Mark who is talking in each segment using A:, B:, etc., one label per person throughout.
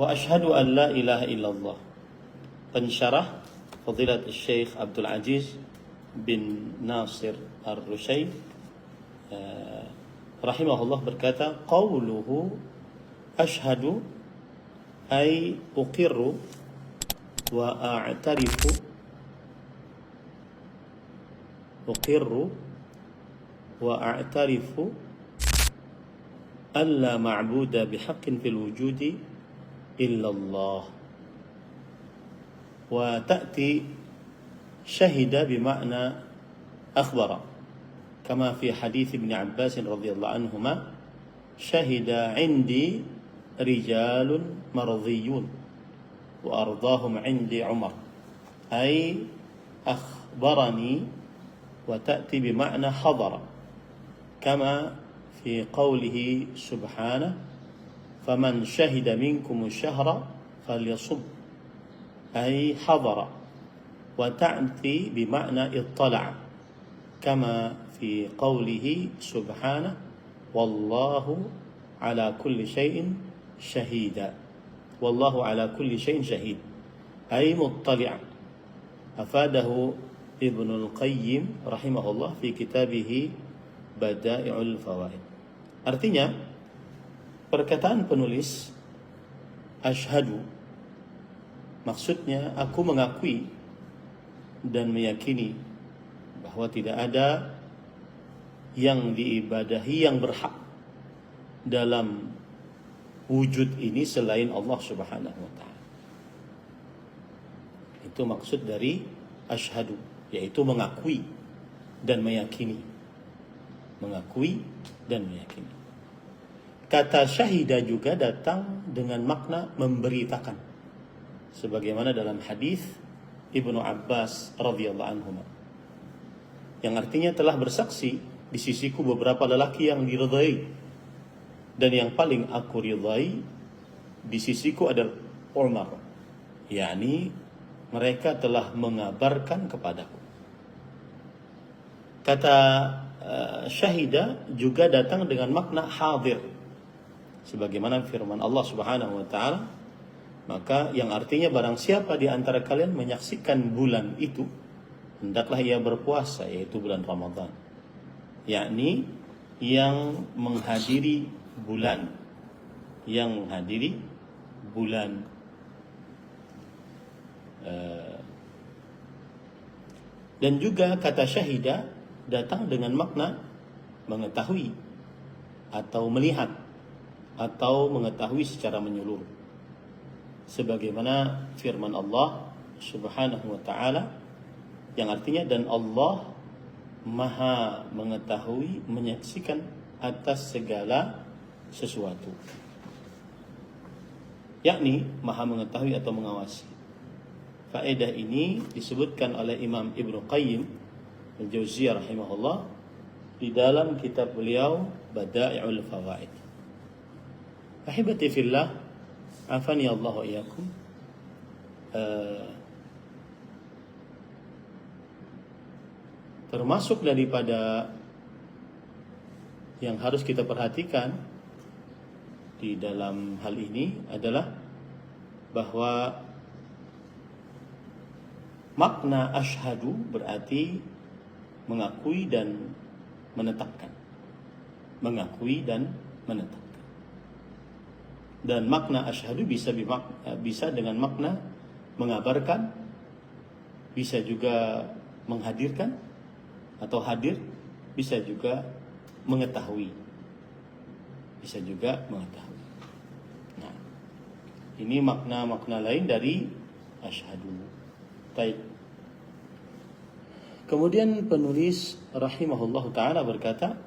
A: Wa asyhadu an la ilaha illallah. Pensyarah Fadilat Syekh Abdul Aziz bin Nasir Ar-Rusyaid rahimahullah berkata, qauluhu asyhadu ay uqirru wa a'tarifu an la ma'buda bihaqqin fil wujudi illallah. Wa ta'ti syahida bima'na akhbara kama fi hadits Ibn Abbas radhiyallahu anhuma, syahida 'indi rijalun mardhiyun wa ardahum 'indi Umar, ay akhbarani. Wa ta'ti bima'na hadara kama fi qawlihi subhanahu faman syahida minkum asyhara falyasum, ay hadara. Wa ta'ti bima'na ittala'a kama fi qawlihi subhanahu wallahu ala kulli syai'in syahida, wallahu ala kulli syai'in syahid, ay muttali'a. Afadahu Ibnul Qayyim rahimahullah fi kitabih Bada'i'ul Fawaid. Artinya, perkataan penulis asyhadu maksudnya aku mengakui dan meyakini bahwa tidak ada yang diibadahi yang berhak dalam wujud ini selain Allah Subhanahu wa taala. Itu maksud dari asyhadu, yaitu mengakui dan meyakini. Mengakui dan meyakini. Kata syahida juga datang dengan makna memberitakan, sebagaimana dalam hadis Ibnu Abbas radhiyallahu anhu, yang artinya telah bersaksi di sisiku beberapa lelaki yang diridhai, dan yang paling aku ridhai di sisiku adalah Umar, yakni mereka telah mengabarkan kepadaku. Kata syahida juga datang dengan makna hadir, sebagaimana firman Allah Subhanahu wa taala, maka yang artinya barang siapa di antara kalian menyaksikan bulan itu, hendaklah ia berpuasa, yaitu bulan Ramadan, yakni yang menghadiri bulan, dan juga kata syahida datang dengan makna mengetahui atau melihat atau mengetahui secara menyeluruh, sebagaimana firman Allah Subhanahu wa taala yang artinya dan Allah Maha mengetahui, menyaksikan atas segala sesuatu, yakni Maha mengetahui atau mengawasi. Faedah ini disebutkan oleh Imam Ibnu Qayyim Al-Jauziyah rahimahullah di dalam kitab beliau Bada'i'ul Fawaid. Ahibati fillah, afani Allah wa iyyakum. Termasuk daripada yang harus kita perhatikan di dalam hal ini adalah bahwa makna asyhadu berarti mengakui dan menetapkan. Mengakui dan menetapkan. Dan makna asyhadu bisa dengan makna mengabarkan, bisa juga menghadirkan atau hadir, bisa juga mengetahui. Bisa juga mengetahui. Nah, ini makna-makna lain dari asyhadu. Baik. Kemudian penulis rahimahullahu ta'ala berkata,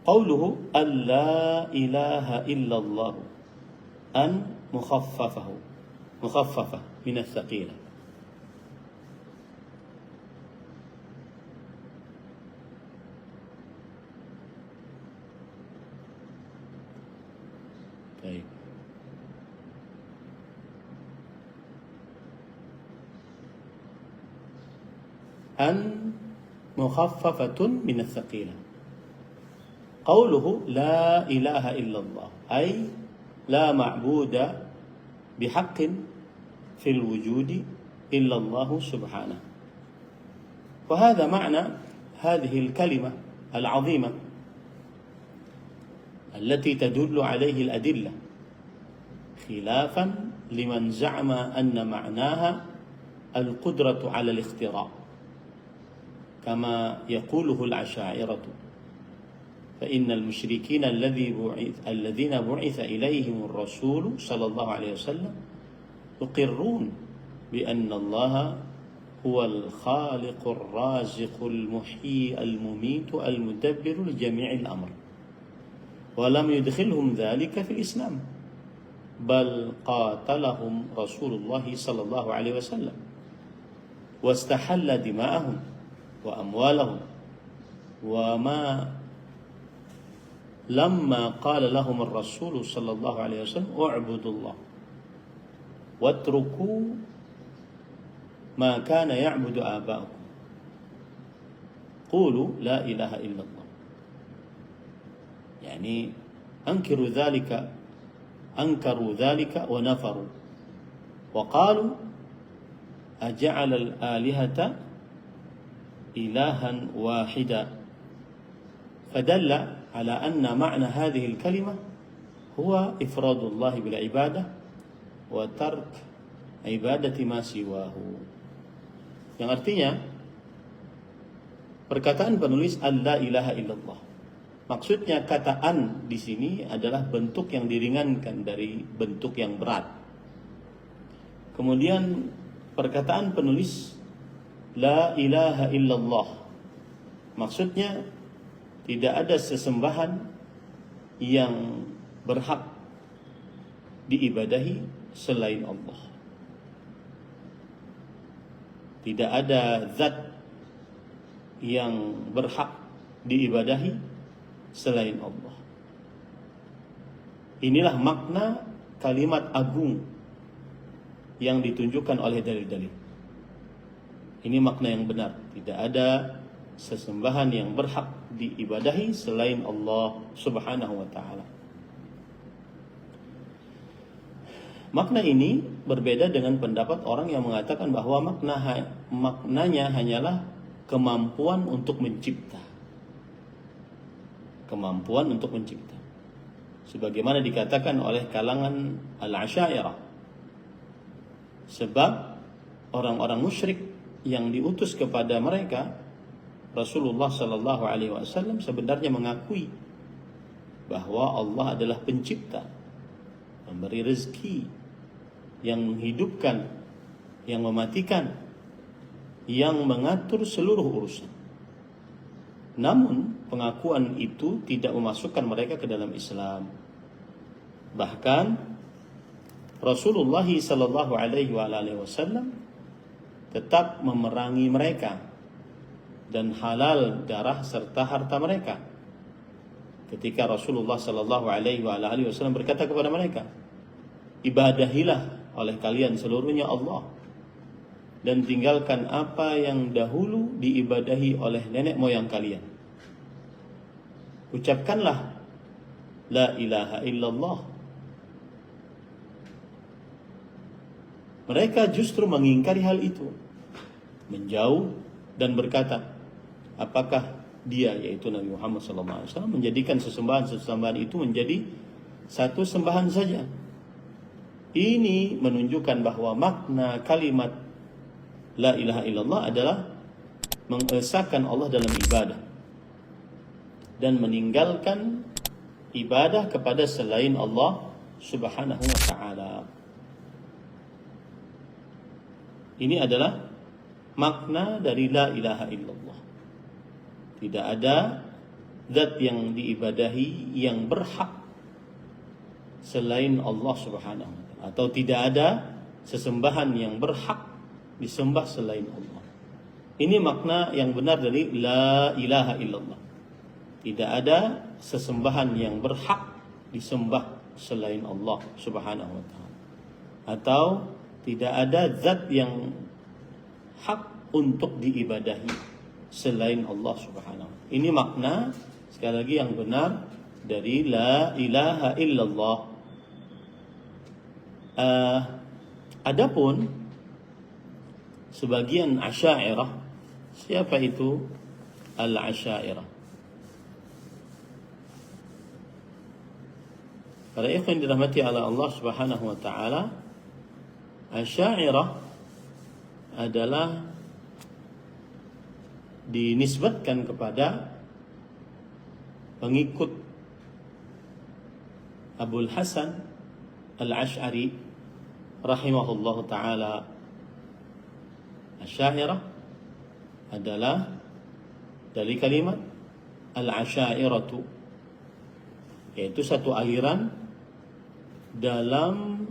A: qauluhu alla ilaha illallah an mukhaffafah min ats-tsaqilah. Baik. An mukhaffafatun min ats-tsaqilah. Qauluhu la ilaha illallah ay la ma'buda bihaqqin fil wujudi illa Allah subhanahu. وهذا معنى هذه الكلمة العظيمة التي تدل عليه الأدلة خلافا لمن زعم أن معناها القدرة على الاختراع كما يقوله الأشاعرة، فإن المشركين الذين بعث إليهم الرسول صلى الله عليه وسلم يقرون بأن الله هو الخالق الرازق المحيي المميت المدبر لجميع الأمر، ولم يدخلهم ذلك في الإسلام، بل قاتلهم رسول الله صلى الله عليه وسلم واستحل دماءهم وأموالهم، وما لما قال لهم الرسول صلى الله عليه وسلم اعبدوا الله واتركوا ما كان يعبد آباؤكم قولوا لا إله إلا الله، يعني أنكروا ذلك ونفروا وقالوا أجعل الآلهة إلها واحدا، فدل على أن معنى هذه الكلمة هو إفراد الله بالعبادة وترك عبادة ما سواه. Yang artinya perkataan penulis la ilaha illallah, maksudnya kata an di sini adalah bentuk yang diringankan dari bentuk yang berat. Kemudian perkataan penulis la ilaha illallah, maksudnya tidak ada sesembahan yang berhak diibadahi selain Allah. Tidak ada zat yang berhak diibadahi selain Allah. Inilah makna kalimat agung yang ditunjukkan oleh dalil-dalil. Ini makna yang benar. Tidak ada sesembahan yang berhak diibadahi selain Allah subhanahu wa ta'ala. Makna ini berbeda dengan pendapat orang yang mengatakan bahwa maknanya hanyalah kemampuan untuk mencipta. Kemampuan untuk mencipta. Sebagaimana dikatakan oleh kalangan al-Asy'ariyah. Sebab orang-orang musyrik yang diutus kepada mereka, Rasulullah sallallahu alaihi wasallam sebenarnya mengakui bahwa Allah adalah pencipta, memberi rezeki, yang menghidupkan, yang mematikan, yang mengatur seluruh urusan. Namun pengakuan itu tidak memasukkan mereka ke dalam Islam. Bahkan Rasulullah sallallahu alaihi wasallam tetap memerangi mereka dan halal darah serta harta mereka. Ketika Rasulullah sallallahu alaihi wasallam berkata kepada mereka, ibadahilah oleh kalian seluruhnya Allah, dan tinggalkan apa yang dahulu diibadahi oleh nenek moyang kalian. Ucapkanlah la ilaha illallah. Mereka justru mengingkari hal itu, menjauh dan berkata, apakah dia, yaitu Nabi Muhammad SAW, menjadikan sesembahan itu menjadi satu sembahan saja. Ini menunjukkan bahwa makna kalimat la ilaha illallah adalah mengesahkan Allah dalam ibadah dan meninggalkan ibadah kepada selain Allah subhanahu wa ta'ala. Ini adalah makna dari la ilaha illallah. Tidak ada zat yang diibadahi yang berhak selain Allah subhanahu wa ta'ala, atau tidak ada sesembahan yang berhak disembah selain Allah. Ini makna yang benar dari la ilaha illallah. Tidak ada sesembahan yang berhak disembah selain Allah subhanahu wa ta'ala, atau tidak ada zat yang hak untuk diibadahi selain Allah subhanahu wa ta'ala. Ini makna sekali lagi yang benar dari la ilaha illallah. Adapun sebagian Asy'ariyah, siapa itu Al-Asy'ariyah? Para ikhwan dirahmati oleh Allah Subhanahu wa taala, Asy'ariyah adalah dinisbatkan kepada pengikut Abul Hasan Al-Asy'ari rahimahullahu taala. Asy'ariyah adalah dari kalimat al-asy'ariyatu, yaitu satu aliran dalam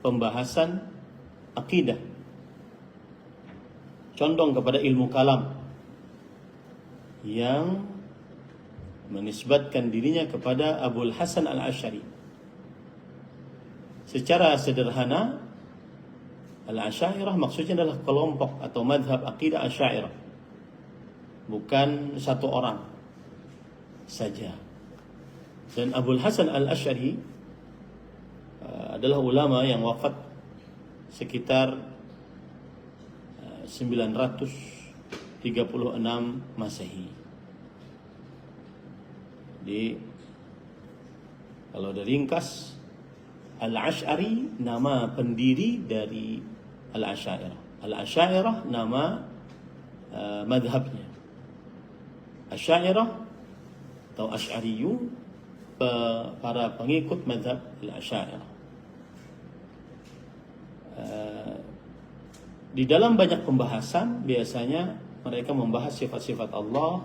A: pembahasan akidah, condong kepada ilmu kalam, yang menisbatkan dirinya kepada Abul Hasan Al-Asy'ari. Secara sederhana, Al-Asy'ariyah maksudnya adalah kelompok atau madhab akidah Asy'ariyah, bukan satu orang saja. Dan Abul Hasan Al-Asy'ari adalah ulama yang wafat sekitar 936 Masehi. Jadi kalau diringkas, Al-Asy'ari nama pendiri dari Al-Asy'ariyah. Al-Asy'ariyah nama madhabnya. Asy'ariyah atau Asy'ariyun, para pengikut madhab Al-Asy'ariyah. Di dalam banyak pembahasan biasanya mereka membahas sifat-sifat Allah,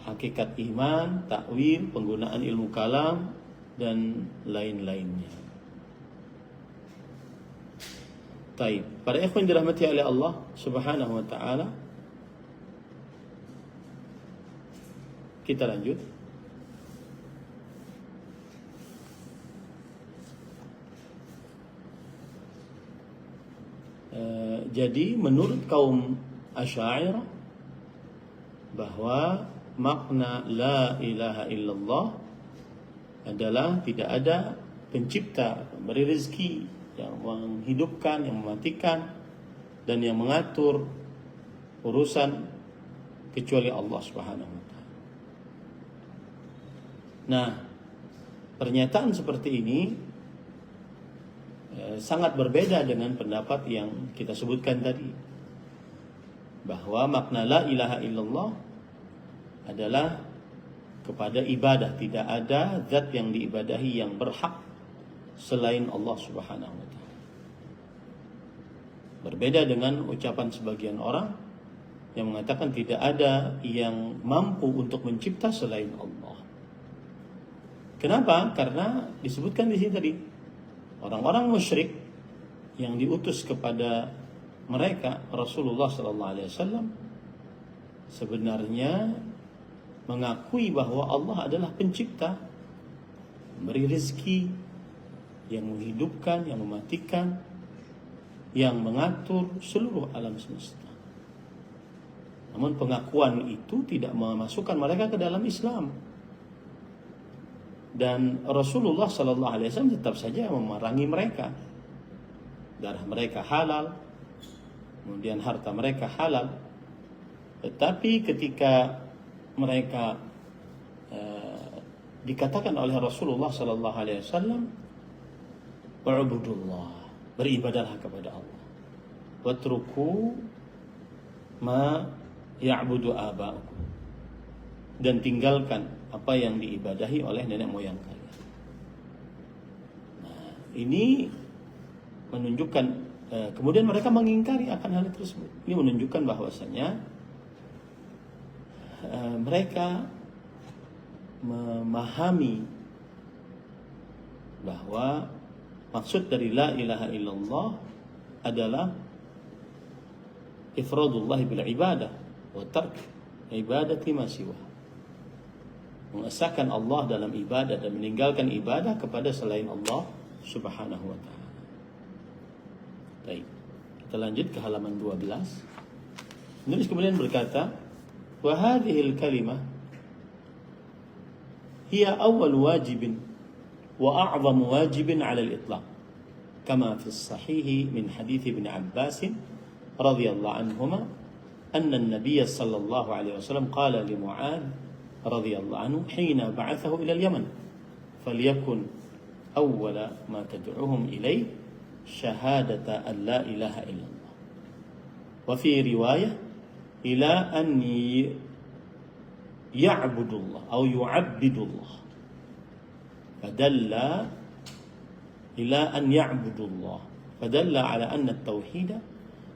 A: hakikat iman, takwil, penggunaan ilmu kalam, dan lain-lainnya. Taib. Para ikhwan dirahmati oleh Allah Subhanahu wa taala, kita lanjut. Jadi menurut kaum Asy'ariyah bahwa makna la ilaha illallah adalah tidak ada pencipta, pemberi rezeki, yang menghidupkan, yang mematikan, dan yang mengatur urusan kecuali Allah Subhanahu wa taala. Nah, pernyataan seperti ini sangat berbeda dengan pendapat yang kita sebutkan tadi, bahwa makna la ilaha illallah adalah kepada ibadah, tidak ada zat yang diibadahi yang berhak selain Allah Subhanahu wa taala. Berbeda dengan ucapan sebagian orang yang mengatakan tidak ada yang mampu untuk mencipta selain Allah. Kenapa? Karena disebutkan di sini tadi, orang-orang musyrik yang diutus kepada mereka Rasulullah sallallahu alaihi wasallam sebenarnya mengakui bahwa Allah adalah pencipta, memberi rezeki, yang menghidupkan, yang mematikan, yang mengatur seluruh alam semesta. Namun pengakuan itu tidak memasukkan mereka ke dalam Islam. Dan Rasulullah sallallahu alaihi wasallam tetap saja memerangi mereka. Darah mereka halal, kemudian harta mereka halal. Tetapi ketika mereka dikatakan oleh Rasulullah sallallahu alaihi wasallam, "Wa'budullah", beribadahlah kepada Allah. "Watruku ma ya'budu aba'ukum", dan tinggalkan apa yang diibadahi oleh nenek moyang kalian. Nah, ini menunjukkan kemudian mereka mengingkari akan hal tersebut. Ini menunjukkan bahwasanya mereka memahami bahwa maksud dari la ilaha illallah adalah ifradullah bil ibadah wa tark ibadati ma siwa, mengesahkan Allah dalam ibadah dan meninggalkan ibadah kepada selain Allah Subhanahu wa taala. Baik, kita lanjut ke halaman 12. Penulis kemudian berkata, "Wa hadhil kalimah hiya awwal wajibin wa a'zamu wajibin 'ala al-itlaq." kama fi sahih min hadits Ibn Abbas radhiyallahu anhuma anna an-nabiy sallallahu alaihi wasallam qala li Mu'adz radhiyallahu anhu hina ba'athahu ila al-Yaman falyakun awwala ma tad'uhum ilayhi syahadata an la ilaha illallah wa fi riwayah ila an ya'budullah atau yu'abbidullah fadalla ila an ya'budullah fadalla ala anna at-tauhid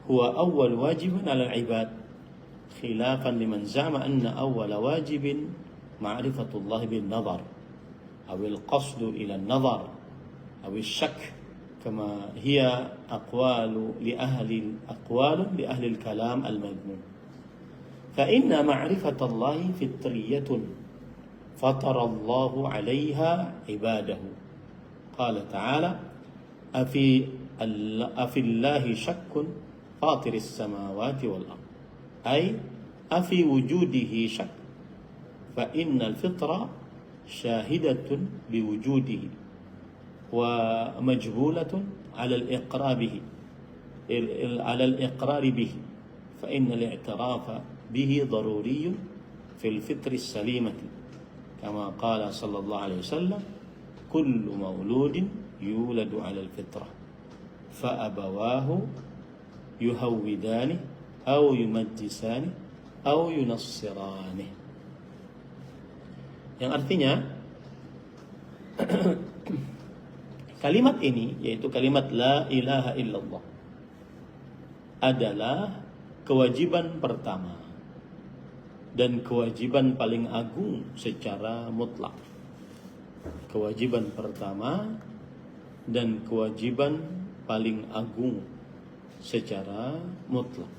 A: huwa awwal wajibin 'ala al-'ibad khilafan liman za'ama anna awwal wajibin ma'rifatullah bin nazar aw al-qasd ila an-nazar aw al-shakk kama hiya aqwalu li ahli al-kalam al-madmun fa inna ma'rifatallahi fitriyatun fatara Allahu 'alayha 'ibadahu qala ta'ala afi Allahi syakkun fatiris samawati wal ard ay afi wujudihi syak fa innal fitra syahidatun biwujudihi ومجبولة على الإقرار به فإن الاعتراف به ضروري في الفطر السليمة كما قال صلى الله عليه وسلم كل مولود يولد على الفطرة فأبواه يهودانه أو يمجسانه أو ينصرانه yang artinya kalimat ini, yaitu kalimat la ilaha illallah, adalah kewajiban pertama dan kewajiban paling agung secara mutlak. Kewajiban pertama dan kewajiban paling agung secara mutlak.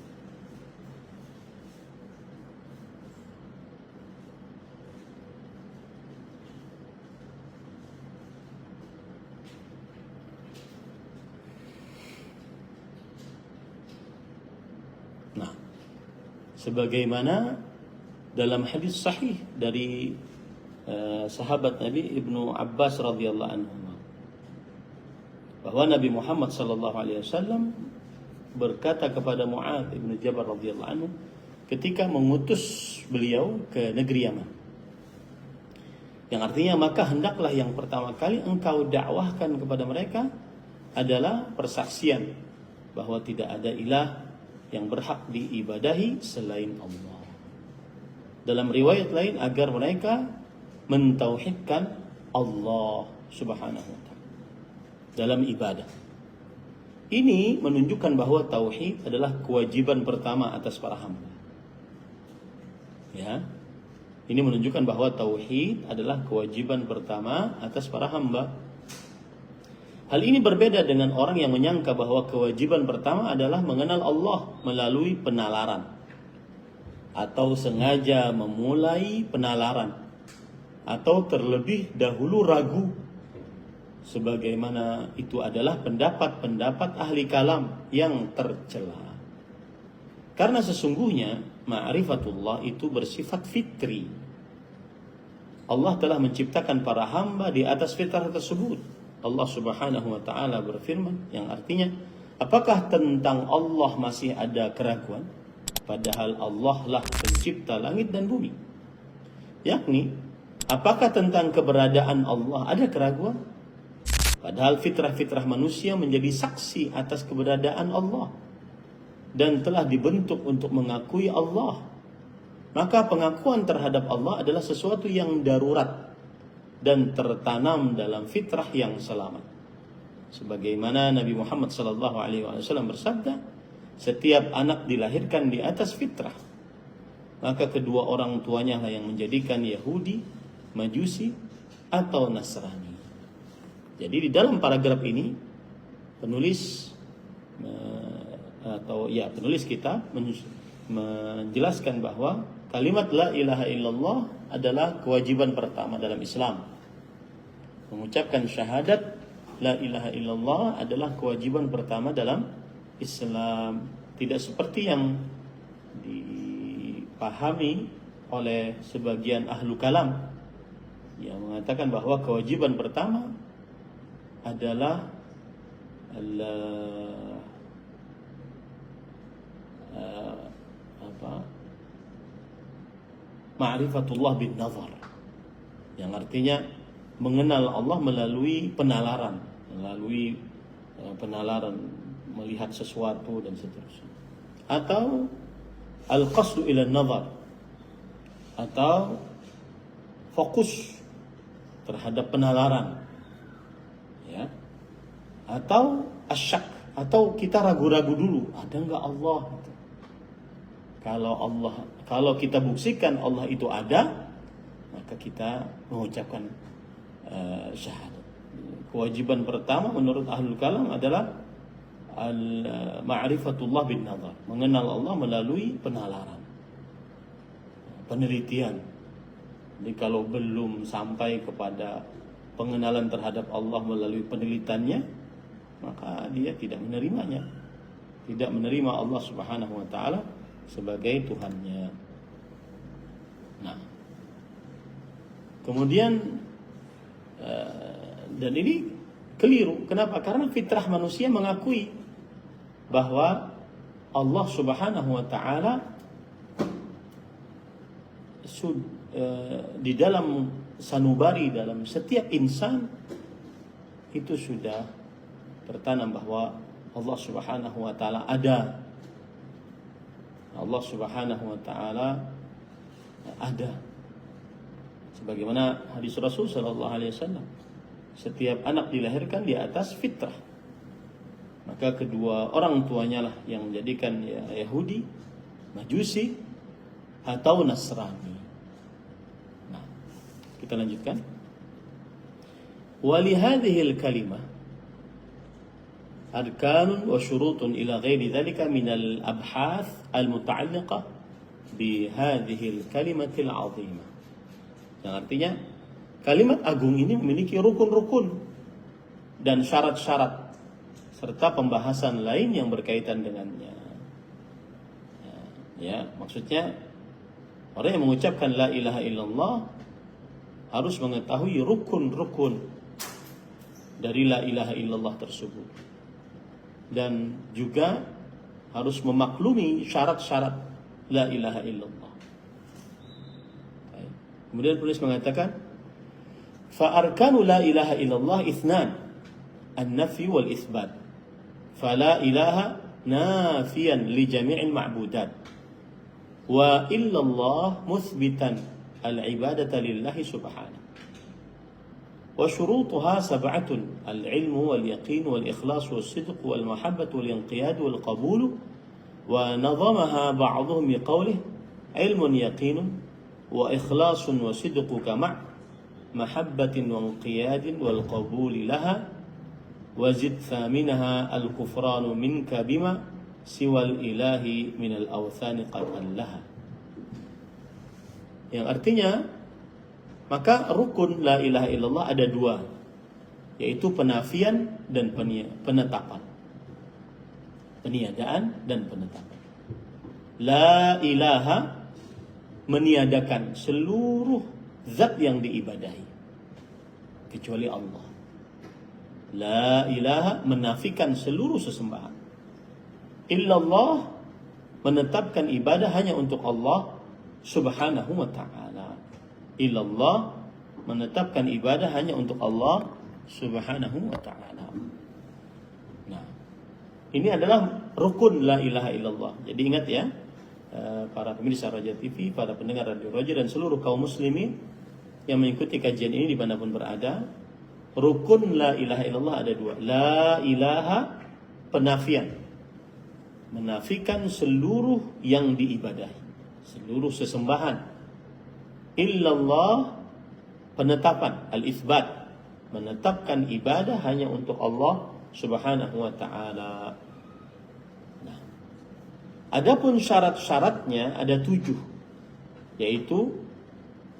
A: Sebagaimana dalam hadis sahih dari sahabat Nabi Ibnu Abbas radhiyallahu anhu bahwa Nabi Muhammad sallallahu alaihi wasallam berkata kepada Mu'adz bin Jabal radhiyallahu anhu ketika mengutus beliau ke negeri Yaman, yang artinya maka hendaklah yang pertama kali engkau dakwahkan kepada mereka adalah persaksian bahwa tidak ada ilah yang berhak diibadahi selain Allah. Dalam riwayat lain agar mereka mentauhidkan Allah Subhanahu wa taala dalam ibadah. Ini menunjukkan bahwa tauhid adalah kewajiban pertama atas para hamba. Ya. Ini menunjukkan bahwa tauhid adalah kewajiban pertama atas para hamba. Hal ini berbeda dengan orang yang menyangka bahwa kewajiban pertama adalah mengenal Allah melalui penalaran atau sengaja memulai penalaran atau terlebih dahulu ragu, sebagaimana itu adalah pendapat-pendapat ahli kalam yang tercela. Karena sesungguhnya ma'rifatullah itu bersifat fitri. Allah telah menciptakan para hamba di atas fitrah tersebut. Allah Subhanahu wa taala berfirman yang artinya, apakah tentang Allah masih ada keraguan? Padahal Allah lah pencipta langit dan bumi. Yakni, apakah tentang keberadaan Allah ada keraguan? Padahal fitrah-fitrah manusia menjadi saksi atas keberadaan Allah dan telah dibentuk untuk mengakui Allah. Maka pengakuan terhadap Allah adalah sesuatu yang darurat dan tertanam dalam fitrah yang selamat. Sebagaimana Nabi Muhammad SAW bersabda, setiap anak dilahirkan di atas fitrah, maka kedua orang tuanya lah yang menjadikan Yahudi, Majusi, atau Nasrani. Jadi di dalam paragraf ini penulis kitab menjelaskan bahwa kalimat la ilaha illallah adalah kewajiban pertama dalam Islam. Mengucapkan syahadat la ilaha illallah adalah kewajiban pertama dalam Islam. Tidak seperti yang dipahami oleh sebagian ahlu kalam yang mengatakan bahwa kewajiban pertama adalah al- ma'rifatullah bin nazar, yang artinya mengenal Allah melalui penalaran, melihat sesuatu dan seterusnya. Atau al-qasdu ila nazar, atau fokus terhadap penalaran, ya. Atau asyak, atau kita ragu-ragu dulu, ada enggak Allah? Kalau kita buktikan Allah itu ada, maka kita mengucapkan syahadat. Kewajiban pertama menurut ahlul kalam adalah ma'rifatullah bin nazar, mengenal Allah melalui penalaran, penelitian. Jadi kalau belum sampai kepada pengenalan terhadap Allah melalui penelitiannya, maka dia tidak menerimanya, tidak menerima Allah Subhanahu wa taala sebagai Tuhannya. Nah, kemudian dan ini keliru. Kenapa? Karena fitrah manusia mengakui bahwa Allah Subhanahu wa taala di dalam sanubari, dalam setiap insan itu sudah tertanam bahwa Allah Subhanahu wa taala ada. Allah Subhanahu wa taala ada. Sebagaimana hadis Rasul sallallahu alaihi wasallam, setiap anak dilahirkan di atas fitrah. Maka kedua orang tuanya lah yang menjadikan Yahudi, Majusi, atau Nasrani. Nah, kita lanjutkan. Wa li hadhihi al-kalimah arkanun wa syurutun ila ghairi dhalika min al-abhath al-muta'alliqah bi hadhihi al-kalimati al-'azimah. Yang artinya kalimat agung ini memiliki rukun-rukun dan syarat-syarat serta pembahasan lain yang berkaitan dengannya. Ya, maksudnya orang yang mengucapkan la ilaha illallah harus mengetahui rukun-rukun dari la ilaha illallah tersebut, dan juga harus memaklumi syarat-syarat la ilaha illallah. Kemudian penulis mengatakan, fa arkanu la ilaha illallah ithnan, an-nafy wal itsbat. Fala ilaha nafiyan li jami'il ma'budat, wa illallah muthbitan al-ibadata lillahi subhanahu. Wa syurutuha sab'atun, al-ilmu wal yaqin wal ikhlas wal sidq wal mahabbah wal inqiyad wal qabul. Wa nadhamaha ba'dhum biqawlihi ilmun yaqinun wa ikhlasun wa sidquka ma' mahabbatin wa inqiyadin wal qabul laha. Wazid thaminaha al-kufranu minka bima siwal ilahi minal awthani qad allaha. Yang artinya, maka rukun la ilaha illallah ada dua, yaitu penafian dan penetapan, peniadaan dan penetapan. La ilaha meniadakan seluruh zat yang diibadahi kecuali Allah. La ilaha menafikan seluruh sesembahan. Illallah menetapkan ibadah hanya untuk Allah Subhanahu wa ta'ala. Illallah menetapkan ibadah hanya untuk Allah Subhanahu wa ta'ala. Nah, ini adalah rukun la ilaha illallah. Jadi ingat ya, para pemirsa Raja TV, para pendengar Radio Raja, dan seluruh kaum muslimin yang mengikuti kajian ini dimanapun berada, rukun la ilaha illallah ada dua. La ilaha penafian, menafikan seluruh yang diibadahi, seluruh sesembahan. Illallah penetapan, al-itsbat, menetapkan ibadah hanya untuk Allah Subhanahu wa ta'ala. Nah, adapun syarat-syaratnya ada 7, yaitu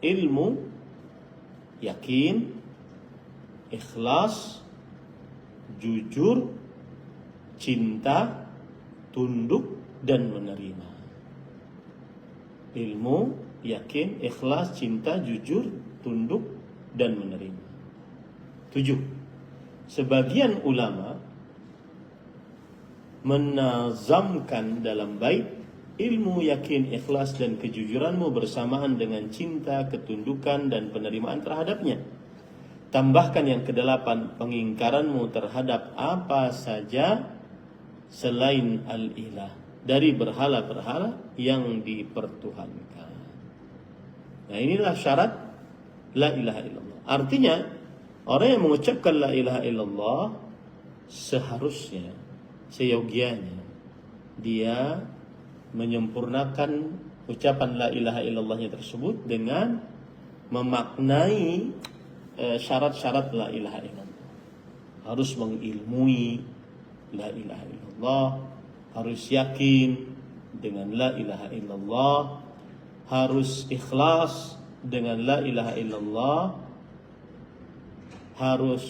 A: ilmu, yakin, ikhlas, jujur, cinta, tunduk, dan menerima. Ilmu, yakin, ikhlas, cinta, jujur, tunduk, dan menerima. 7. Sebagian ulama menazamkan dalam bait ilmu, yakin, ikhlas dan kejujuranmu bersamaan dengan cinta, ketundukan dan penerimaan terhadapnya. Tambahkan yang kedelapan, pengingkaranmu terhadap apa saja selain al-ilah, dari berhala-berhala yang dipertuhankan. Nah, inilah syarat la ilaha illallah. Artinya, orang yang mengucapkan la ilaha illallah seharusnya, seyogianya dia menyempurnakan ucapan la ilaha illallahnya tersebut dengan memaknai syarat-syarat la ilaha illallah. Harus mengilmui la ilaha illallah, harus yakin dengan la ilaha illallah, harus ikhlas dengan la ilaha illallah, harus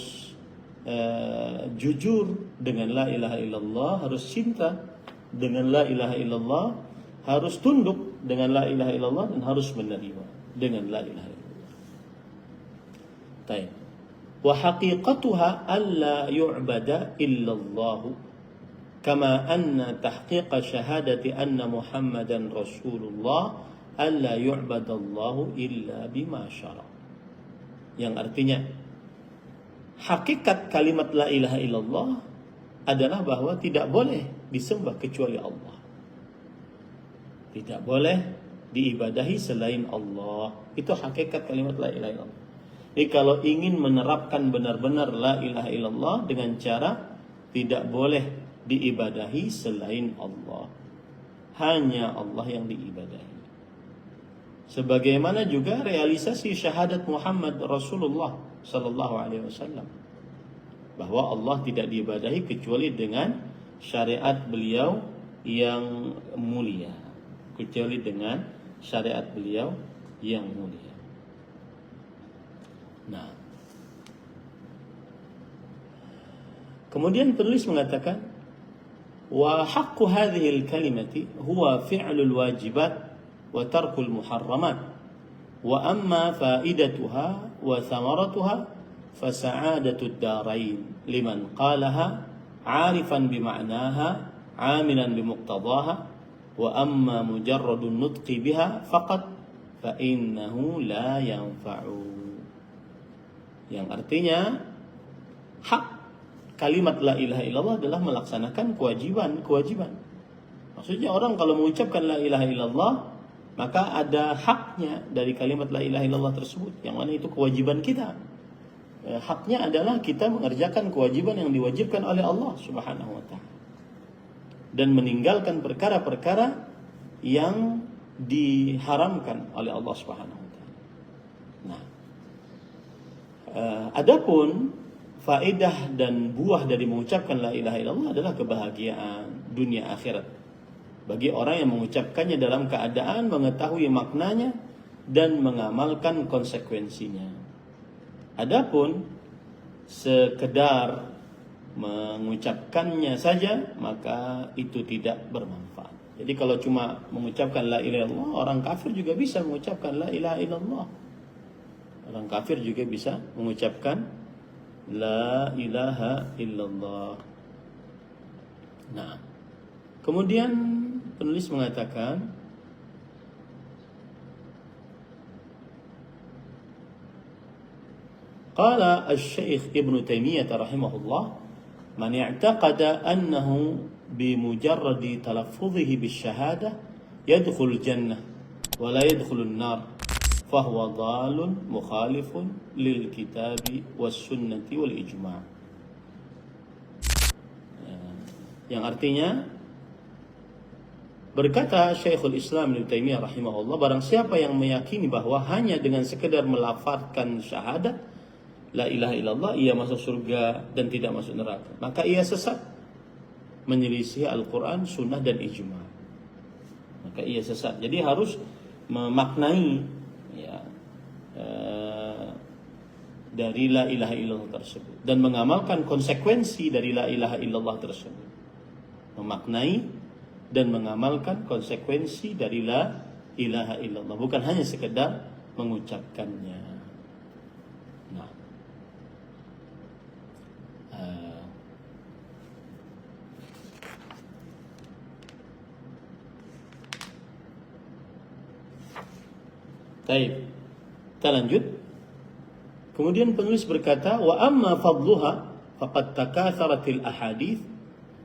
A: jujur dengan la ilaha illallah, harus cinta dengan la ilaha illallah, harus tunduk dengan la ilaha illallah, dan harus menerima dengan la ilaha illallah. Baik. Wa haqiqatuha alla yu'bada illallah, kama anna tahqiqa syahadati anna Muhammadan Rasulullah alla yu'badallahu illa bima syara. Yang artinya, hakikat kalimat la ilaha illallah adalah bahwa tidak boleh disembah kecuali Allah. Tidak boleh diibadahi selain Allah. Itu hakikat kalimat la ilaha illallah. Jadi kalau ingin menerapkan benar-benar la ilaha illallah dengan cara tidak boleh diibadahi selain Allah, hanya Allah yang diibadahi. Sebagaimana juga realisasi syahadat Muhammad Rasulullah sallallahu alaihi wasallam, bahwa Allah tidak diibadahi kecuali dengan syariat beliau yang mulia, kecuali dengan syariat beliau yang mulia. Nah, kemudian penulis mengatakan, wa haqqu hadhihi al-kalimati huwa fi'lul wajibat wa tarkul muharramat, wa amma faidatuha wa thamaratuha fa sa'adatud darain liman qalaha 'arifan bima'naha 'amilan bimuqtadaha, wa amma mujarradun nutqi biha faqat fa innahu la yanfa'u. Yang artinya, hak kalimat la ilaha illallah adalah melaksanakan kewajiban. Maksudnya orang kalau mengucapkan la ilaha illallah, maka ada haknya dari kalimat la ilaha illallah tersebut, yang mana itu kewajiban kita. Haknya adalah kita mengerjakan kewajiban yang diwajibkan oleh Allah Subhanahu wa ta'ala, dan meninggalkan perkara-perkara yang diharamkan oleh Allah Subhanahu wa ta'ala. Nah, adapun faedah dan buah dari mengucapkan la ilaha illallah adalah kebahagiaan dunia akhirat bagi orang yang mengucapkannya dalam keadaan mengetahui maknanya dan mengamalkan konsekuensinya. Adapun sekedar mengucapkannya saja, maka itu tidak bermanfaat. Jadi kalau cuma mengucapkan la ilaha illallah, orang kafir juga bisa mengucapkan la ilaha illallah. Orang kafir juga bisa mengucapkan la ilaha illallah. Nah, kemudian penulis mengatakan, qala asy-syaikh Ibnu Taimiyah rahimahullah, man i'taqada annahu bimujarradi talaffuzihi bisyahada yadkhul jannah wa la yadkhulun nar fahuwa dhalun mukhalifun lil kitabi was sunnati wal ijma'. Yang artinya, berkata Syekhul Islam Ibnu Taimiyah rahimahullah, barang siapa yang meyakini bahwa hanya dengan sekedar melafazkan syahadat la ilaha illallah ia masuk surga dan tidak masuk neraka, maka ia sesat, menyelisih Al-Quran, sunnah dan ijma'. Maka ia sesat. Jadi harus memaknai dari la ilaha illallah tersebut dan mengamalkan konsekuensi dari la ilaha illallah tersebut. Memaknai dan mengamalkan konsekuensi dari la ilaha illallah, bukan hanya sekedar mengucapkannya. Nah, Taib. Kita lanjut. Kemudian penulis berkata, wa amma fadluha faqad takatharatil ahadith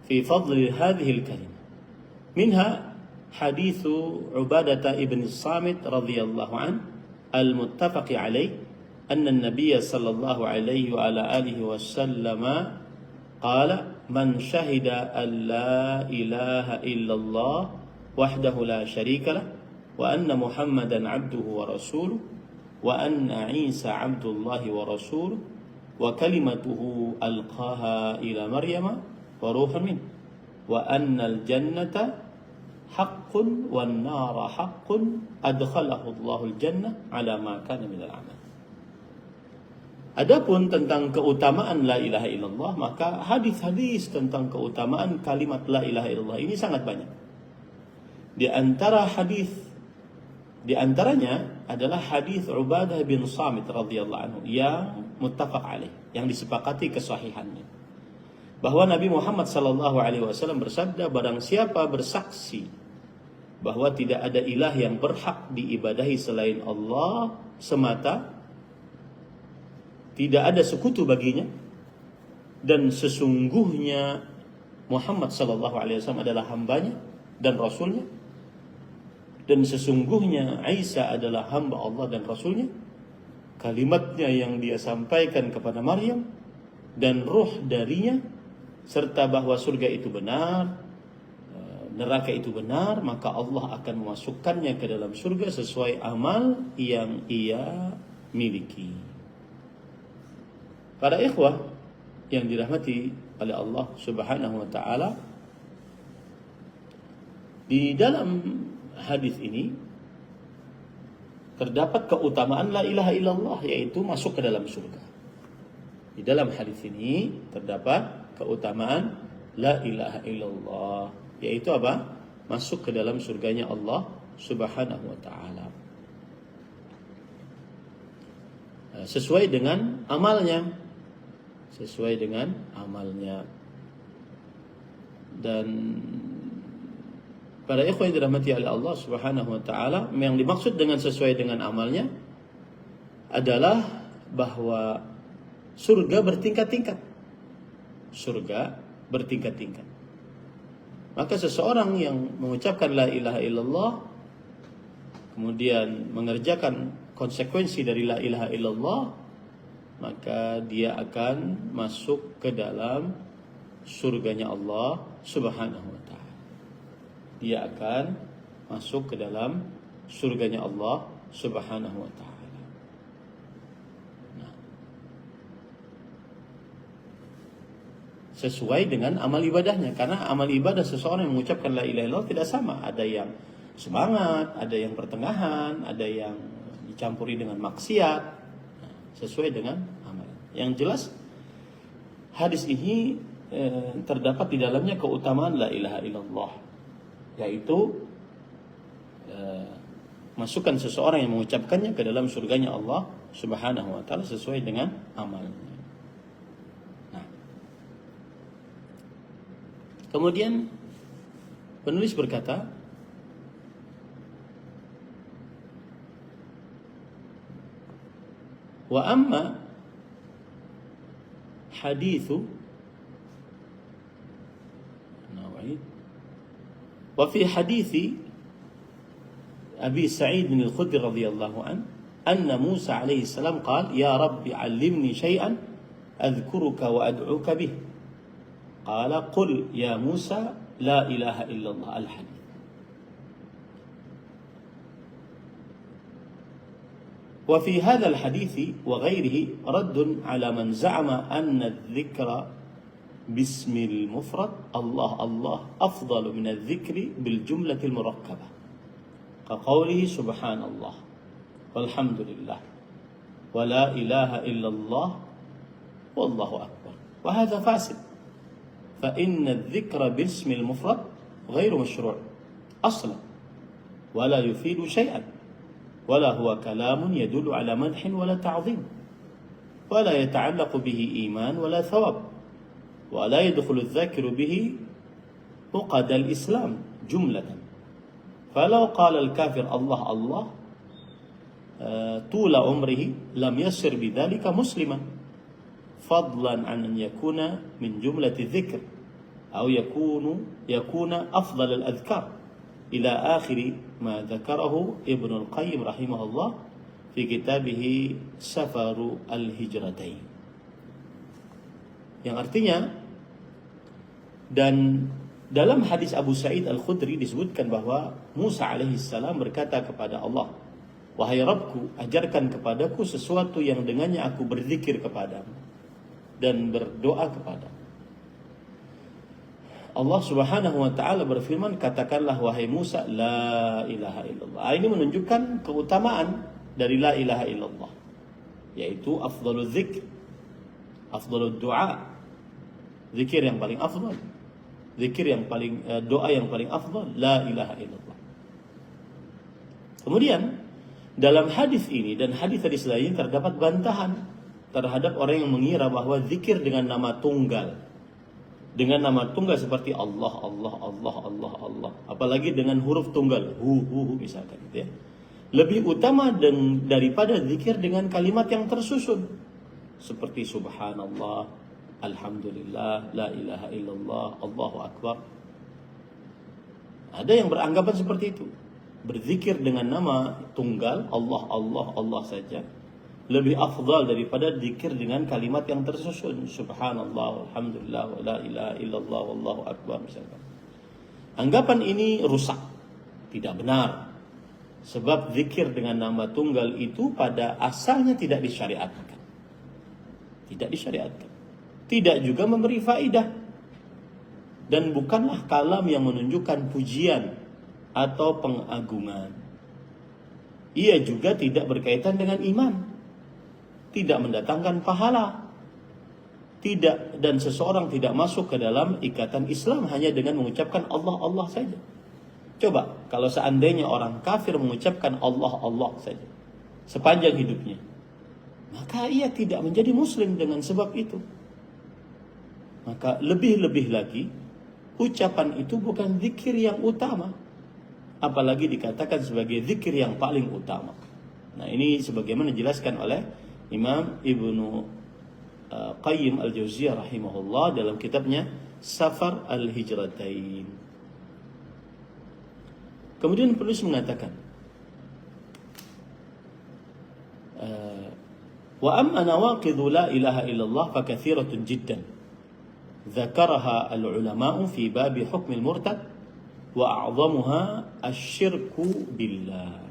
A: fi fadli hadhihi al-kalimah. Minha hadithu Ubadah ibn Samit radhiyallahu an al-muttafaq alaih anna an-nabiy sallallahu alaihi wa ala alihi wasallam qala man syahida an la ilaha illallah wahdahu la syarika lah wa anna Muhammadan abduhu wa rasuluh wa anna Isa abdullahi wa rasuluh wa kalimatuhu alqaha ila Maryam wa ruhun min wa anna al-jannata haqqun wan nara haqqun adkhalahu Allahul jannah ala ma kana min al-amal. Adapun tentang keutamaan la ilaha illallah, maka hadis-hadis tentang keutamaan kalimat la ilaha illallah ini sangat banyak. Di antaranya adalah hadis Ubadah bin Samit radhiyallahu anhu yang muttafaq alaih, yang disepakati kesahihannya. Bahwa Nabi Muhammad sallallahu alaihi wasallam bersabda, barang siapa bersaksi bahwa tidak ada ilah yang berhak diibadahi selain Allah semata, tidak ada sekutu baginya, dan sesungguhnya Muhammad sallallahu alaihi wasallam adalah hambanya dan rasulnya, dan sesungguhnya Isa adalah hamba Allah dan rasulnya, kalimatnya yang dia sampaikan kepada Maryam dan ruh darinya, serta bahwa surga itu benar, neraka itu benar, maka Allah akan memasukkannya ke dalam surga sesuai amal yang ia miliki. Para ikhwah yang dirahmati oleh Allah Subhanahu wa taala, di dalam hadis ini terdapat keutamaan la ilaha illallah, yaitu masuk ke dalam surga. Di dalam hadis ini terdapat keutamaan la ilaha illallah, yaitu apa? Masuk ke dalam surganya Allah Subhanahu wa taala. Sesuai dengan amalnya. Dan para ikhwan yang dirahmati oleh Allah Subhanahu wa taala, yang dimaksud dengan sesuai dengan amalnya adalah bahwa surga bertingkat-tingkat. Maka seseorang yang mengucapkan la ilaha illallah kemudian mengerjakan konsekuensi dari la ilaha illallah, maka dia akan masuk ke dalam surganya Allah Subhanahu wa taala. Dia akan masuk ke dalam surganya Allah Subhanahu wa taala. Nah, sesuai dengan amal ibadahnya, karena amal ibadah seseorang yang mengucapkan la ilaha illallah tidak sama. Ada yang semangat, ada yang pertengahan, ada yang dicampuri dengan maksiat. Sesuai dengan amal. Yang jelas hadis ini terdapat di dalamnya keutamaan la ilaha illallah, yaitu masukkan seseorang yang mengucapkannya ke dalam surganya Allah Subhanahu wa taala sesuai dengan amalnya. Nah, kemudian penulis berkata, wa amma hadithu wa fi hadithi Abi Sa'id al-Khudri radhiyallahu an anna Musa alaihi salam qala ya Rabbi 'allimni shay'an adhkuruka wa ad'uka bih qala qul ya Musa la ilaha illallah al-hadith. وفي هذا الحديث وغيره رد على من زعم أن الذكر باسم المفرد الله الله أفضل من الذكر بالجملة المركبة كقوله سبحان الله والحمد لله ولا إله إلا الله والله أكبر، وهذا فاسد، فإن الذكر باسم المفرد غير مشروع أصلا ولا يفيد شيئا ولا هو كلام يدل على مدح ولا تعظيم ولا يتعلق به إيمان ولا ثواب ولا يدخل الذاكر به مقتضى الإسلام جملة. فلو قال الكافر الله الله tula umrihi lam yasir bidzalika musliman fadlan an yakuna min jumlati dzikr atau yakuna afdal al-adhkar ila akhir ma dzakarahu Ibnu al-Qayyim rahimahullah fi kitabih Safaru al-Hijratain. Yang artinya, dan dalam hadis Abu Sa'id Al-Khudri disebutkan bahwa Musa alaihissalam berkata kepada Allah, "Wahai Rabbku, ajarkan kepadaku sesuatu yang dengannya aku berzikir kepadamu dan berdoa kepadamu." Allah Subhanahu wa taala berfirman, "Katakanlah wahai Musa, la ilaha illallah." Ini menunjukkan keutamaan dari la ilaha illallah, yaitu afdhalul dzikr, afdhalud du'a, zikir yang paling afdal, zikir yang paling doa yang paling afdal, la ilaha illallah. Kemudian dalam hadis ini dan hadis-hadis lain terdapat bantahan terhadap orang yang mengira bahwa zikir dengan nama tunggal, dengan nama tunggal seperti Allah, Allah, Allah, Allah, Allah, apalagi dengan huruf tunggal, hu misalkan, gitu ya, lebih utama daripada zikir dengan kalimat yang tersusun seperti subhanallah, alhamdulillah, la ilaha illallah, Allahu akbar. Ada yang beranggapan seperti itu. Berzikir dengan nama tunggal, Allah, Allah, Allah saja lebih afdal daripada zikir dengan kalimat yang tersusun subhanallah, alhamdulillah, wa la ilaha illallah, wallahu akbar misalkan. Anggapan ini rusak, tidak benar. Sebab zikir dengan nama tunggal itu pada asalnya tidak disyariatkan. Tidak disyariatkan. Tidak juga memberi faidah. Dan bukanlah kalam yang menunjukkan pujian atau pengagungan. Ia juga tidak berkaitan dengan iman. Tidak mendatangkan pahala. Tidak, dan seseorang tidak masuk ke dalam ikatan Islam hanya dengan mengucapkan Allah, Allah saja. Coba kalau seandainya orang kafir mengucapkan Allah, Allah saja sepanjang hidupnya, maka ia tidak menjadi muslim dengan sebab itu. Maka lebih-lebih lagi, ucapan itu bukan zikir yang utama, apalagi dikatakan sebagai zikir yang paling utama. Nah, ini sebagaimana dijelaskan oleh Imam Ibnu Qayyim Al-Jauziyah rahimahullah dalam kitabnya Safar Al-Hijratain. Kemudian penulis mengatakan, wa amma nawaqidhu la ilaha illallah fa kathiratun jiddan dzakaraha al-ulama'u fi bab hukm al-murtad wa a'zamuha asy-syirku billah.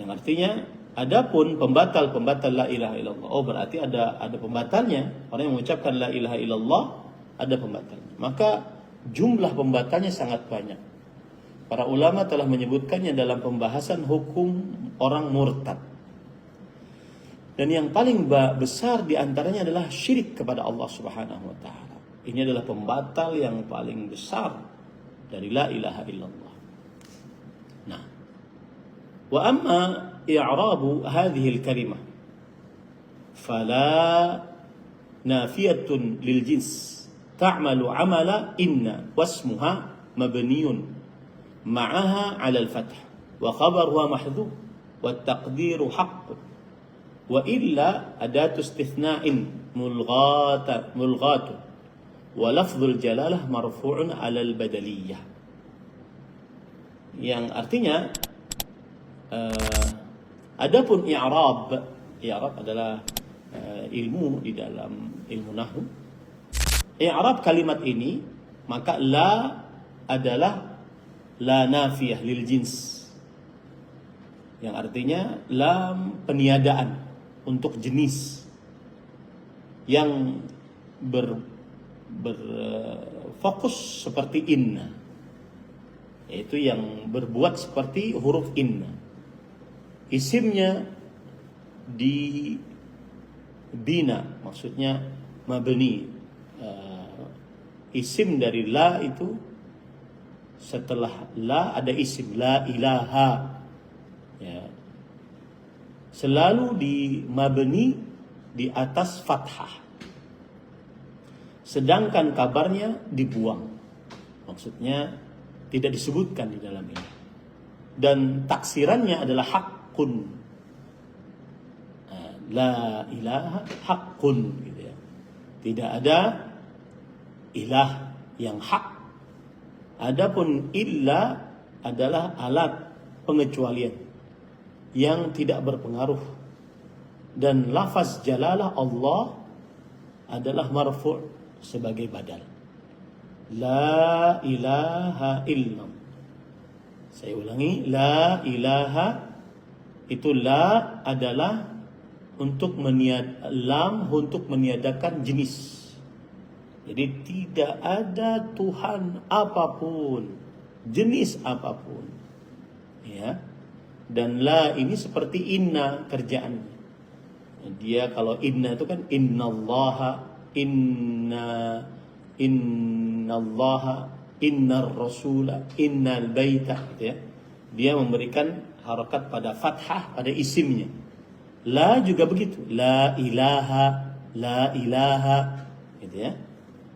A: Yang artinya, adapun pembatal-pembatal la ilaha illallah, oh berarti ada pembatalnya. Orang yang mengucapkan la ilaha illallah ada pembatalnya. Maka jumlah pembatalnya sangat banyak. Para ulama telah menyebutkannya dalam pembahasan hukum orang murtad. Dan yang paling besar diantaranya adalah syirik kepada Allah Subhanahu wa ta'ala. Ini adalah pembatal yang paling besar dari la ilaha illallah. Nah, wa amma i'rabu hadhihi al-kalimah fala nafiyatun lil jins ta'malu amala inna wasmuha mabniyun معها على الفتح وخبرها محذوف والتقدير حق وإلا أداة استثناء ملغاة ولفظ الجلالة مرفوع على البدلية. Yang artinya adapun i'rab adalah ilmu di dalam ilmu nahwu. I'rab kalimat ini, maka la adalah la nafiyah lil jins, yang artinya lam peniadaan untuk jenis yang berfokus seperti inna, yaitu yang berbuat seperti huruf inna. Isimnya dibina, maksudnya mabni. Isim dari la itu, setelah la ada isim, la ilaha, ya, selalu di mabni di atas fathah, sedangkan kabarnya dibuang, maksudnya tidak disebutkan di dalam ini, dan taksirannya adalah hak, haqqun. La ilaha haqqun gitu ya. Tidak ada ilah yang hak. Adapun illa adalah alat pengecualian yang tidak berpengaruh. Dan lafaz jalalah Allah adalah marfu' sebagai badal. La ilaha illallah. Saya ulangi, la ilaha, itu la adalah untuk untuk meniadakan jenis. Jadi tidak ada Tuhan apapun, jenis apapun. Ya. Dan la ini seperti inna kerjaannya. Dia kalau inna itu kan innallaha, innar rasula, innal baita gitu ya. Dia memberikan harakat pada fathah pada isimnya. La juga begitu. La ilaha gitu ya.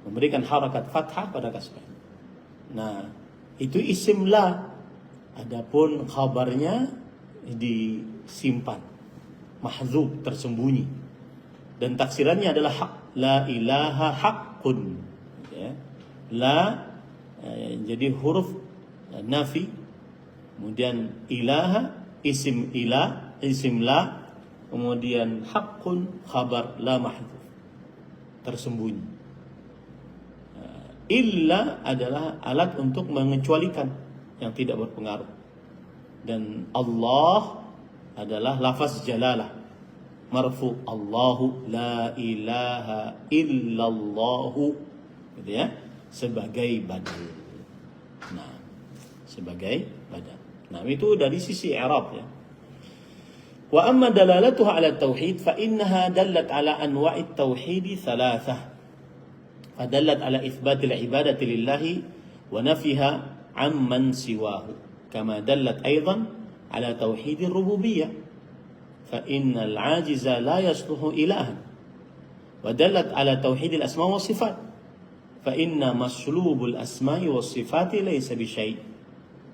A: Memberikan harakat fathah pada kasrah. Nah, itu isim la. Adapun khabarnya disimpan, mahdzuf, tersembunyi. Dan taksirannya adalah hak. La ilaha haqqun. Ya. La jadi huruf nafi, kemudian ilaha isim la, kemudian haqqun khabar la mahdzuf, tersembunyi. Illa adalah alat untuk mengecualikan yang tidak berpengaruh. Dan Allah adalah lafaz jalalah, marfu, Allahu la ilaha illallahu gitu ya, sebagai badal. Nah, sebagai badal. Nah, itu dari sisi i'rab ya. Wa amma dalalatuha ala tauhid fa innaha dallat ala anwa'i tauhid thalathah. Fadallat ala itsbatil ibadati lillahi wa nafiha amman siwahu. Kama dallat aidan ala tauhidir rububiyyah. Fa innal 'ajiza la yasluhu ilahan. Wa dallat ala tauhidil asma wa sifat. Fa inna maslubul asma'i was sifati laysa bi syai',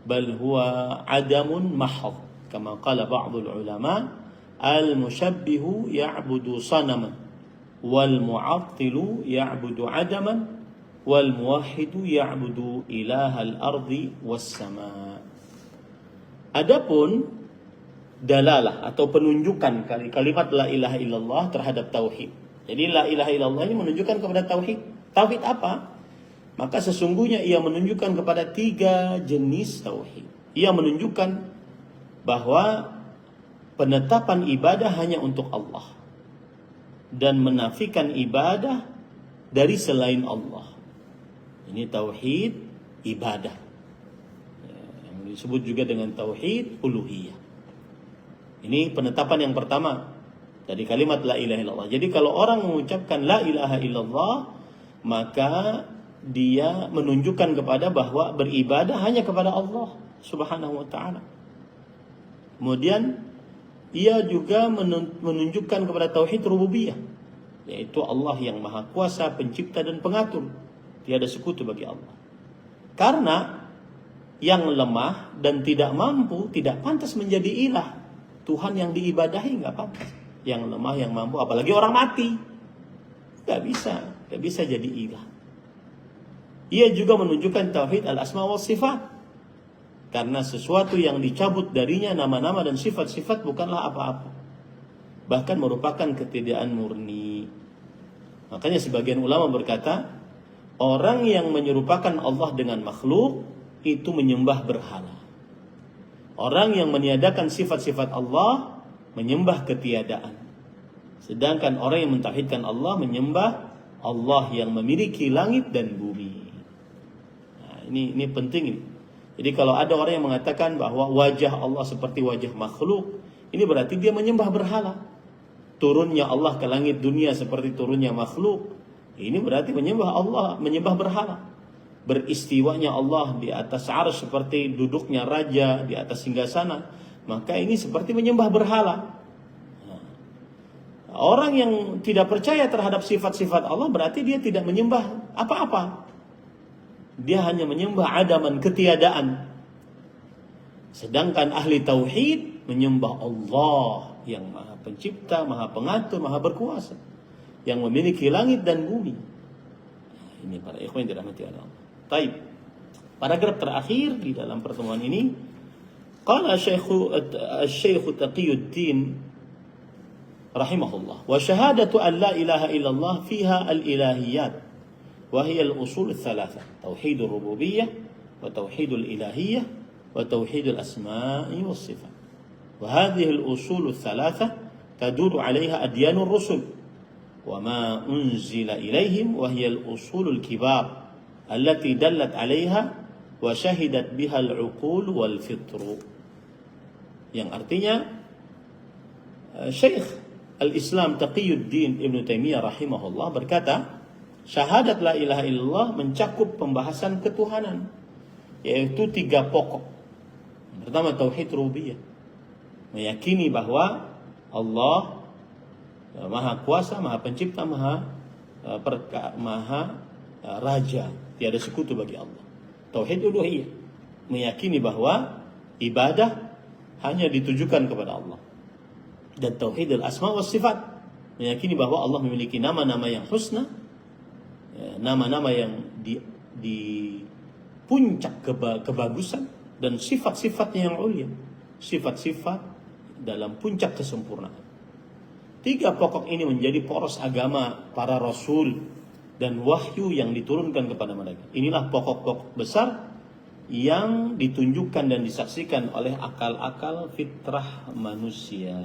A: bal huwa 'adamun mahd. Kama qala ba'dul ulama, al-mushabbihu ya'budu sanaman, wal mu'attilu ya'budu 'adaman, wal muwahhidu ya'budu ilahal ardi was sama. Adapun dalalah atau penunjukan kalimat la ilaha illallah terhadap tauhid. Jadi la ilaha illallah ini menunjukkan kepada tauhid. Tauhid apa? Maka sesungguhnya ia menunjukkan kepada 3 jenis tauhid. Ia menunjukkan bahwa penetapan ibadah hanya untuk Allah dan menafikan ibadah dari selain Allah. Ini tauhid ibadah, yang disebut juga dengan tauhid uluhiyah. Ini penetapan yang pertama dari kalimat la ilaha illallah. Jadi kalau orang mengucapkan la ilaha illallah, maka dia menunjukkan kepada bahwa beribadah hanya kepada Allah Subhanahu wa ta'ala. Kemudian ia juga menunjukkan kepada tauhid rububiyah, yaitu Allah yang maha kuasa, pencipta dan pengatur. Tiada sekutu bagi Allah. Karena yang lemah dan tidak mampu tidak pantas menjadi ilah. Tuhan yang diibadahi nggak pantas. Yang lemah, yang mampu, apalagi orang mati, nggak bisa jadi ilah. Ia juga menunjukkan tauhid al-asma wa sifat. Karena sesuatu yang dicabut darinya nama-nama dan sifat-sifat bukanlah apa-apa, bahkan merupakan ketidakan murni. Makanya sebagian ulama berkata, orang yang menyerupakan Allah dengan makhluk itu menyembah berhala. Orang yang meniadakan sifat-sifat Allah menyembah ketiadaan. Sedangkan orang yang mentauhidkan Allah menyembah Allah yang memiliki langit dan bumi. Nah, ini penting ini. Jadi kalau ada orang yang mengatakan bahwa wajah Allah seperti wajah makhluk, ini berarti dia menyembah berhala. Turunnya Allah ke langit dunia seperti turunnya makhluk, ini berarti menyembah Allah, menyembah berhala. Beristiwanya Allah di atas arsy seperti duduknya raja di atas singgasana, maka ini seperti menyembah berhala. Nah, orang yang tidak percaya terhadap sifat-sifat Allah berarti dia tidak menyembah apa-apa. Dia hanya menyembah adaman, ketiadaan. Sedangkan ahli tauhid menyembah Allah yang Maha Pencipta, Maha Pengatur, Maha Berkuasa, yang memiliki langit dan bumi. Nah, ini para ikhwan yang dirahmati Allah. Baik. Paragraf terakhir di dalam pertemuan ini, qala Syekh Taqiyuddin rahimahullah, wa syahadatu an la ilaha illallah fiha al-ilahiyat wa hiya al-usul ats-tsalatsa, tauhidul rububiyyah wa tauhidul ilahiyyah wa tauhidul asma'i was sifat. Wa hadhihi al-usul ats-tsalatsa tadulu 'alayha adyanur rusul wa ma unzila ilaihim wa hiya al-usul al-kibar allati dallat 'alayha wa syahidat biha al-uqul wal fitru. Yang artinya Syekh Al-Islam Taqiyuddin Ibn Taimiyah rahimahullah berkata, syahadat la ilaha illallah mencakup pembahasan ketuhanan, yaitu 3 pokok. Pertama, tauhid rububiyah, meyakini bahwa Allah Maha Kuasa, Maha Pencipta, Maha Raja, tiada sekutu bagi Allah. Tauhid uluhiyah, meyakini bahwa ibadah hanya ditujukan kepada Allah. Dan tauhid al-asma wa sifat, meyakini bahwa Allah memiliki nama-nama yang husna, nama-nama yang di puncak kebagusan, dan sifat-sifatnya yang ulia, sifat-sifat dalam puncak kesempurnaan. 3 pokok ini menjadi poros agama para rasul dan wahyu yang diturunkan kepada mereka. Inilah pokok-pokok besar yang ditunjukkan dan disaksikan oleh akal-akal fitrah manusia.